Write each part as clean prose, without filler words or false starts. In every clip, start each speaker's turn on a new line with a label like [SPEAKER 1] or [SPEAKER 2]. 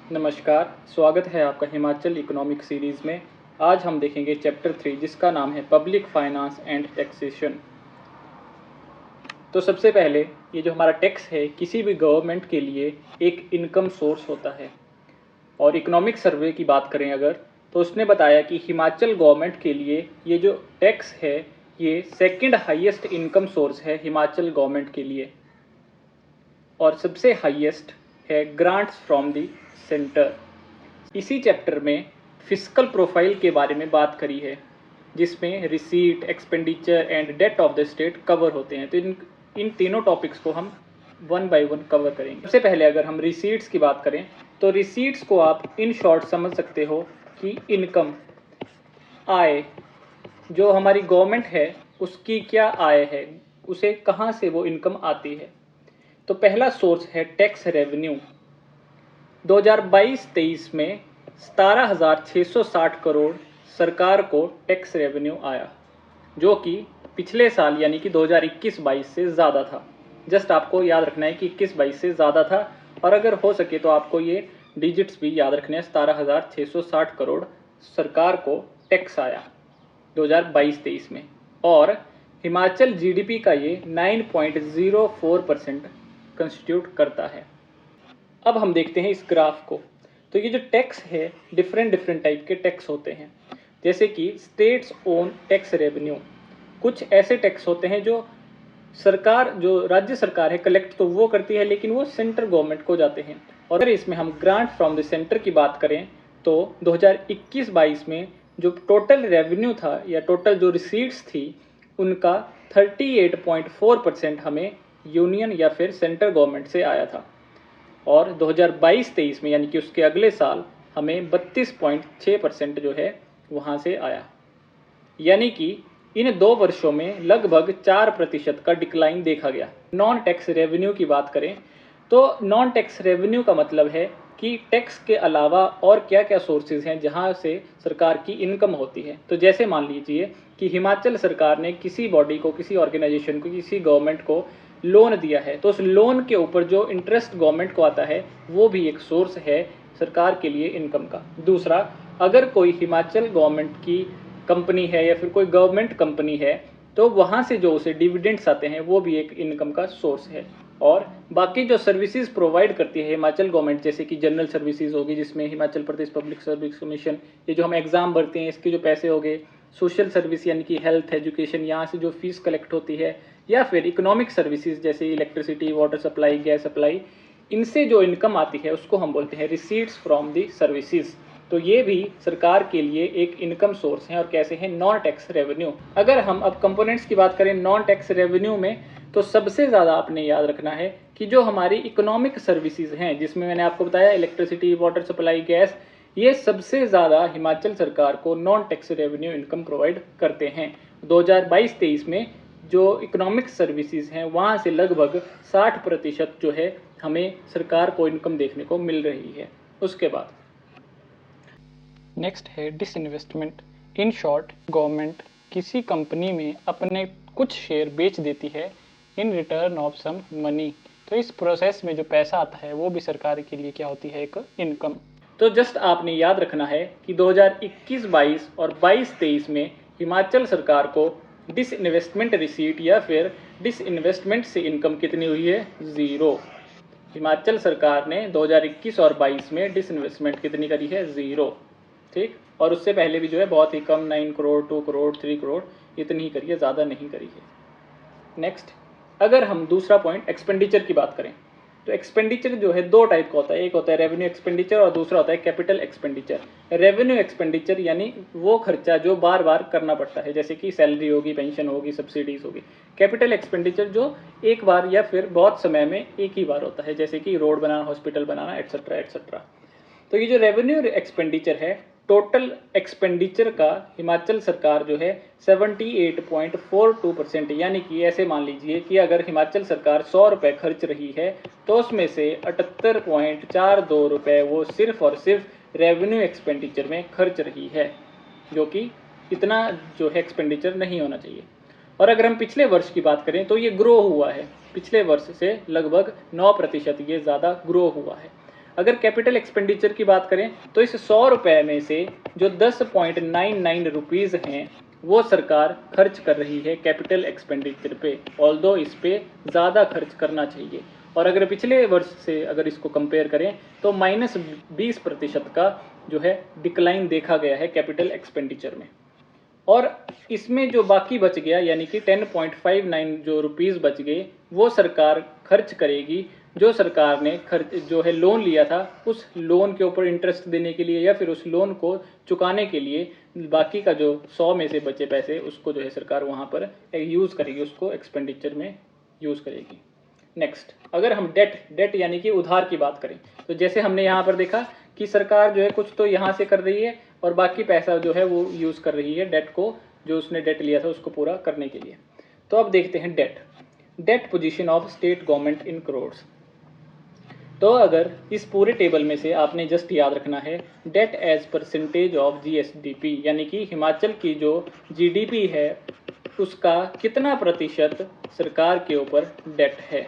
[SPEAKER 1] नमस्कार, स्वागत है आपका हिमाचल इकोनॉमिक सीरीज़ में। आज हम देखेंगे चैप्टर 3 जिसका नाम है पब्लिक फाइनेंस एंड टैक्सेशन। तो सबसे पहले ये जो हमारा टैक्स है किसी भी गवर्नमेंट के लिए एक इनकम सोर्स होता है। और इकोनॉमिक सर्वे की बात करें अगर तो उसने बताया कि हिमाचल गवर्नमेंट के लिए ये जो टैक्स है ये सेकंड हाईएस्ट इनकम सोर्स है हिमाचल गवर्नमेंट के लिए। और सबसे हाईएस्ट है ग्रांट्स फ्रॉम द सेंटर। इसी चैप्टर में फिस्कल प्रोफाइल के बारे में बात करी है जिसमें receipt, expenditure and debt of the state cover होते हैं। तो इन तीनों टॉपिक्स को हम वन बाय वन कवर करेंगे। सबसे पहले अगर हम रिसीट्स की बात करें तो रिसीट्स को आप इन शॉर्ट समझ सकते हो कि इनकम, आय, जो हमारी गवर्नमेंट है उसकी क्या आय है, उसे कहाँ से वो इनकम आती है। तो पहला सोर्स है टैक्स रेवेन्यू। 2022-23 में 17,660 करोड़ सरकार को टैक्स रेवेन्यू आया, जो कि पिछले साल यानी कि 2021-22 से ज़्यादा था। जस्ट आपको याद रखना है कि 21-22 से ज़्यादा था, और अगर हो सके तो आपको ये डिजिट्स भी याद रखने हैं। 17,660 करोड़ सरकार को टैक्स आया 2022-23 में, और हिमाचल जीडीपी का ये 9.04% कंस्टिट्यूट करता है। अब हम देखते हैं इस ग्राफ को। तो ये जो टैक्स है डिफरेंट टाइप के टैक्स होते हैं, जैसे कि स्टेट्स ओन टैक्स रेवेन्यू। कुछ ऐसे टैक्स होते हैं जो सरकार, जो राज्य सरकार है, कलेक्ट तो वो करती है लेकिन वो सेंट्रल गवर्नमेंट को जाते हैं। और अगर इसमें हम ग्रांट फ्रॉम द सेंटर की बात करें तो 2021-22 में जो टोटल रेवेन्यू था या टोटल जो रिसीट्स थी उनका 38.4% हमें यूनियन या फिर सेंट्रल गवर्नमेंट से आया था। और 2022-23 में यानी कि उसके अगले साल हमें 32.6% जो है वहाँ से आया। यानी कि इन 2 वर्षों में लगभग 4% का डिक्लाइन देखा गया। नॉन टैक्स रेवेन्यू की बात करें तो नॉन टैक्स रेवेन्यू का मतलब है कि टैक्स के अलावा और क्या क्या सोर्सेज हैं जहाँ से सरकार की इनकम होती है। तो जैसे मान लीजिए कि हिमाचल सरकार ने किसी बॉडी को, किसी ऑर्गेनाइजेशन को, किसी गवर्नमेंट को लोन दिया है, तो उस लोन के ऊपर जो इंटरेस्ट गवर्नमेंट को आता है वो भी एक सोर्स है सरकार के लिए इनकम का। दूसरा, अगर कोई हिमाचल गवर्नमेंट की कंपनी है या फिर कोई गवर्नमेंट कंपनी है तो वहाँ से जो उसे डिविडेंड्स आते हैं वो भी एक इनकम का सोर्स है। और बाकी जो सर्विसेज प्रोवाइड करती है हिमाचल गवर्नमेंट, जैसे कि जनरल सर्विसेज होगी जिसमें Himachal Pradesh public service commission, ये जो हम एग्ज़ाम भरते हैं इसके जो पैसे हो गए, सोशल सर्विस यानी कि हेल्थ, एजुकेशन, यहाँ से जो फीस कलेक्ट होती है, या फिर इकोनॉमिक सर्विसेज जैसे electricity, water supply, gas supply, इनसे जो इनकम आती है उसको हम बोलते हैं रिसीट्स फ्रॉम दी सर्विसेज। तो ये भी सरकार के लिए एक इनकम सोर्स है और कैसे हैं, नॉन टैक्स रेवेन्यू। अगर हम अब कंपोनेंट्स की बात करें नॉन टैक्स रेवेन्यू में तो सबसे ज़्यादा आपने याद रखना है कि जो हमारी इकोनॉमिक सर्विसेज हैं, जिसमें मैंने आपको बताया इलेक्ट्रिसिटी, वाटर सप्लाई, गैस, ये सबसे ज़्यादा हिमाचल सरकार को non tax revenue income provide करते हैं। 2022-23 में जो इकोनॉमिक सर्विसेज हैं वहाँ से लगभग 60% जो है हमें सरकार को इनकम देखने को मिल रही है। उसके बाद नेक्स्ट है डिसइन्वेस्टमेंट। इन शॉर्ट, गवर्नमेंट किसी कंपनी में अपने कुछ शेयर बेच देती है in return of some money. तो इस प्रोसेस में जो पैसा आता है वो भी सरकार के लिए क्या होती है, एक इनकम। तो जस्ट आपने याद रखना है कि 2021-22 और 22-23 में हिमाचल सरकार को डिसइन्वेस्टमेंट रिसीट या फिर डिसइन्वेस्टमेंट से इनकम कितनी हुई है, 0। हिमाचल सरकार ने 2021 और 22 में डिसइन्वेस्टमेंट कितनी करी है, 0। ठीक, और उससे पहले भी जो है बहुत ही कम, 9 करोड़, 2 करोड़, 3 करोड़, इतनी ही करी है, ज़्यादा नहीं करी है। नेक्स्ट, अगर हम दूसरा पॉइंट एक्सपेंडिचर की बात करें तो एक्सपेंडिचर जो है 2 टाइप का होता है, एक होता है रेवेन्यू एक्सपेंडिचर और दूसरा होता है कैपिटल एक्सपेंडिचर। रेवेन्यू एक्सपेंडिचर यानी वो खर्चा जो बार बार करना पड़ता है, जैसे कि सैलरी होगी, पेंशन होगी, सब्सिडीज होगी। कैपिटल एक्सपेंडिचर जो एक बार या फिर बहुत समय में एक ही बार होता है, जैसे कि रोड बनाना, हॉस्पिटल बनाना, एट्सेट्रा एट्सेट्रा। तो ये जो रेवेन्यू एक्सपेंडिचर है, टोटल एक्सपेंडिचर का हिमाचल सरकार जो है 78.42%, यानी कि ऐसे मान लीजिए कि अगर हिमाचल सरकार 100 रुपये खर्च रही है तो उसमें से 78.42 रुपये वो सिर्फ और सिर्फ रेवेन्यू एक्सपेंडिचर में खर्च रही है, जो कि इतना जो है एक्सपेंडिचर नहीं होना चाहिए। और अगर हम पिछले वर्ष की बात करें तो ये ग्रो हुआ है, पिछले वर्ष से लगभग 9% ये ज़्यादा ग्रो हुआ है। अगर कैपिटल एक्सपेंडिचर की बात करें तो इस 100 रुपये में से जो 10.99 रुपीज़ हैं वो सरकार खर्च कर रही है कैपिटल एक्सपेंडिचर पे, ऑल्दो इस पे ज़्यादा खर्च करना चाहिए। और अगर पिछले वर्ष से अगर इसको कंपेयर करें तो -20% का जो है डिक्लाइन देखा गया है कैपिटल एक्सपेंडिचर में। और इसमें जो बाकी बच गया यानी कि 10.59 जो रुपीज़ बच गए वो सरकार खर्च करेगी, जो सरकार ने खर्च जो है लोन लिया था उस लोन के ऊपर इंटरेस्ट देने के लिए या फिर उस लोन को चुकाने के लिए बाकी का जो 100 में से बचे पैसे उसको जो है सरकार वहाँ पर यूज़ करेगी, उसको एक्सपेंडिचर में यूज़ करेगी। नेक्स्ट, अगर हम डेट यानी कि उधार की बात करें तो जैसे हमने यहाँ पर देखा कि सरकार जो है कुछ तो यहाँ से कर रही है और बाकी पैसा जो है वो यूज़ कर रही है डेट को, जो उसने डेट लिया था उसको पूरा करने के लिए। तो अब देखते हैं debt position of state government in crores. तो अगर इस पूरे टेबल में से आपने जस्ट याद रखना है debt as percentage of GSDP, यानी कि हिमाचल की जो जीडीपी है उसका कितना प्रतिशत सरकार के ऊपर डेट है।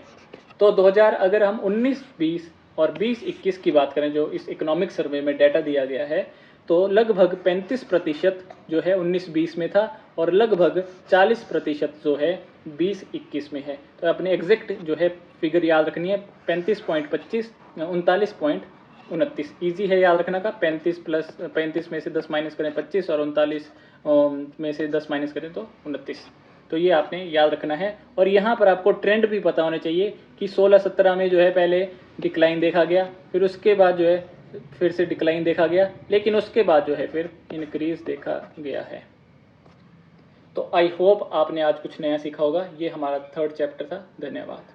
[SPEAKER 1] तो 2000 अगर हम 19-20 और 20-21 की बात करें जो इस इकोनॉमिक सर्वे में डाटा दिया गया है तो लगभग 35% जो है 19-20 में था और लगभग 40% जो है 20-21 में है। तो अपने एग्जैक्ट जो है फिगर याद रखनी है 35.25 39.29। ईजी है याद रखना का, 35 में से 10 माइनस करें 25 और 39 में से 10 माइनस करें तो 29। तो ये आपने याद रखना है। और यहाँ पर आपको ट्रेंड भी पता होना चाहिए कि 16-17 में जो है पहले डिक्लाइन देखा गया, फिर उसके बाद जो है फिर से डिक्लाइन देखा गया, लेकिन उसके बाद जो है फिर इंक्रीज देखा गया है। तो आई होप आपने आज कुछ नया सीखा होगा। ये हमारा 3rd चैप्टर था। धन्यवाद।